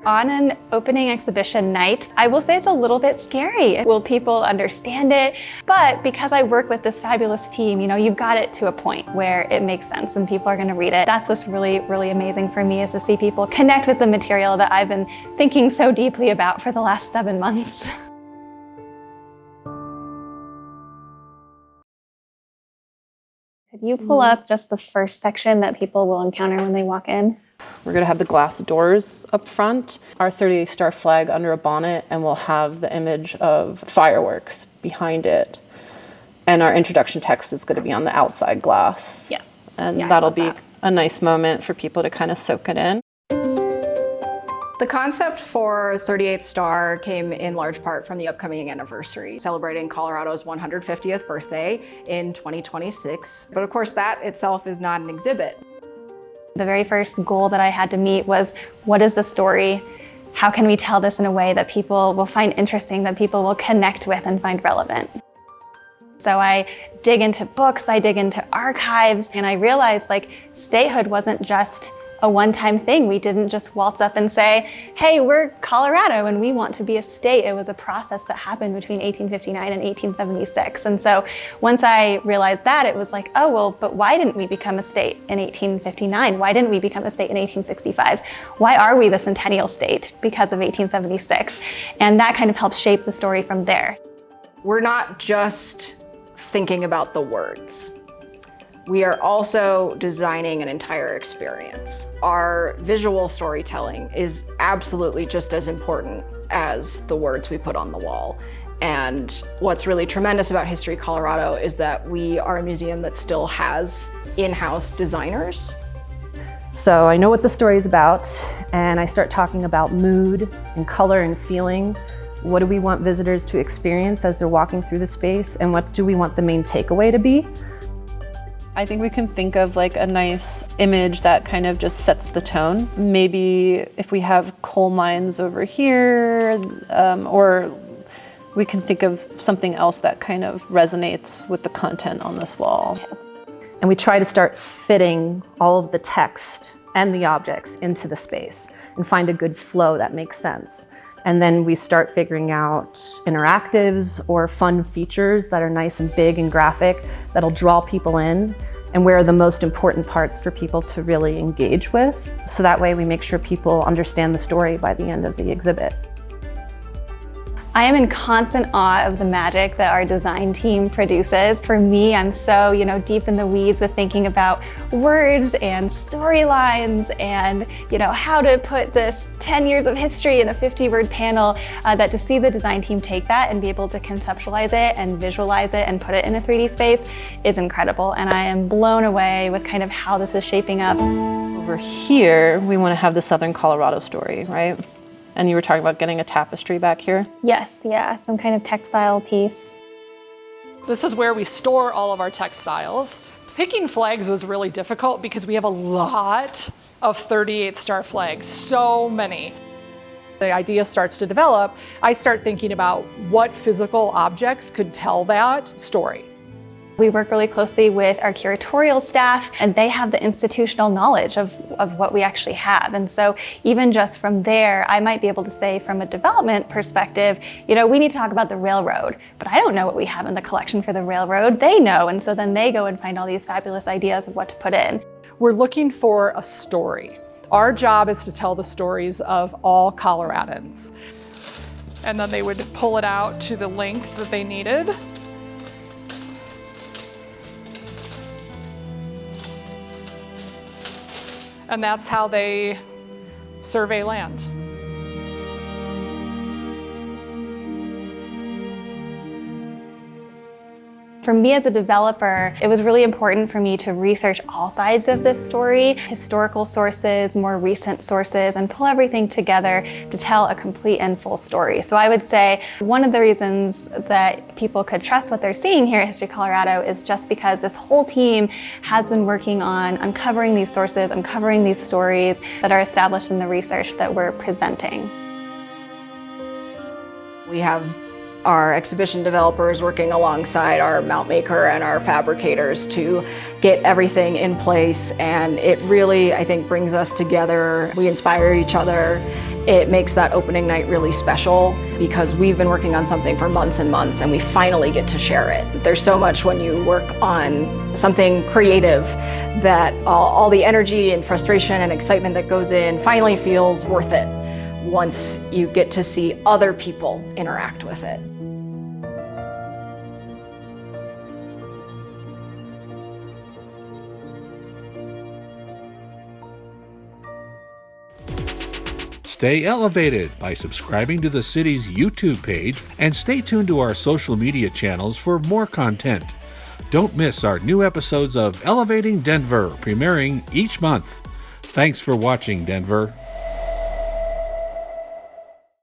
On an opening exhibition night, I will say it's a little bit scary. Will people understand it? But because I work with this fabulous team, you've got it to a point where it makes sense and people are going to read it. That's what's really, really amazing for me, is to see people connect with the material that I've been thinking so deeply about for the last 7 months. Could you pull up just the first section that people will encounter when they walk in? We're going to have the glass doors up front, our 38 star flag under a bonnet, and we'll have the image of fireworks behind it. And our introduction text is going to be on the outside glass. Yes. And that'll be a nice moment for people to kind of soak it in. The concept for 38 Star came in large part from the upcoming anniversary, celebrating Colorado's 150th birthday in 2026. But of course, that itself is not an exhibit. The very first goal that I had to meet was, what is the story? How can we tell this in a way that people will find interesting, that people will connect with and find relevant? So I dig into books, I dig into archives, and I realized statehood wasn't just a one-time thing. We didn't just waltz up and say, hey, we're Colorado and we want to be a state. It was a process that happened between 1859 and 1876. And so once I realized that, it was like, oh, well, but why didn't we become a state in 1859? Why didn't we become a state in 1865? Why are we the centennial state? Because of 1876. And that kind of helps shape the story from there. We're not just thinking about the words. We are also designing an entire experience. Our visual storytelling is absolutely just as important as the words we put on the wall. And what's really tremendous about History Colorado is that we are a museum that still has in-house designers. So I know what the story is about, and I start talking about mood and color and feeling. What do we want visitors to experience as they're walking through the space, and what do we want the main takeaway to be? I think we can think of a nice image that kind of just sets the tone. Maybe if we have coal mines over here, or we can think of something else that kind of resonates with the content on this wall. And we try to start fitting all of the text and the objects into the space and find a good flow that makes sense. And then we start figuring out interactives or fun features that are nice and big and graphic that'll draw people in, and where are the most important parts for people to really engage with. So that way we make sure people understand the story by the end of the exhibit. I am in constant awe of the magic that our design team produces. For me, I'm so, deep in the weeds with thinking about words and storylines and, how to put this 10 years of history in a 50-word panel, that to see the design team take that and be able to conceptualize it and visualize it and put it in a 3D space is incredible. And I am blown away with kind of how this is shaping up. Over here, we want to have the Southern Colorado story, right? And you were talking about getting a tapestry back here? Yes, yeah, some kind of textile piece. This is where we store all of our textiles. Picking flags was really difficult because we have a lot of 38 star flags, so many. The idea starts to develop. I start thinking about what physical objects could tell that story. We work really closely with our curatorial staff, and they have the institutional knowledge of what we actually have. And so even just from there, I might be able to say from a development perspective, we need to talk about the railroad, but I don't know what we have in the collection for the railroad. They know, and so then they go and find all these fabulous ideas of what to put in. We're looking for a story. Our job is to tell the stories of all Coloradans. And then they would pull it out to the length that they needed. And that's how they survey land. For me as a developer, it was really important for me to research all sides of this story, historical sources, more recent sources, and pull everything together to tell a complete and full story. So I would say one of the reasons that people could trust what they're seeing here at History Colorado is just because this whole team has been working on uncovering these sources, uncovering these stories that are established in the research that we're presenting. We have our exhibition developers working alongside our mount maker and our fabricators to get everything in place. And it really, I think, brings us together. We inspire each other. It makes that opening night really special because we've been working on something for months and months and we finally get to share it. There's so much when you work on something creative that all the energy and frustration and excitement that goes in finally feels worth it once you get to see other people interact with it. Stay elevated by subscribing to the city's YouTube page and stay tuned to our social media channels for more content. Don't miss our new episodes of Elevating Denver, premiering each month. Thanks for watching, Denver.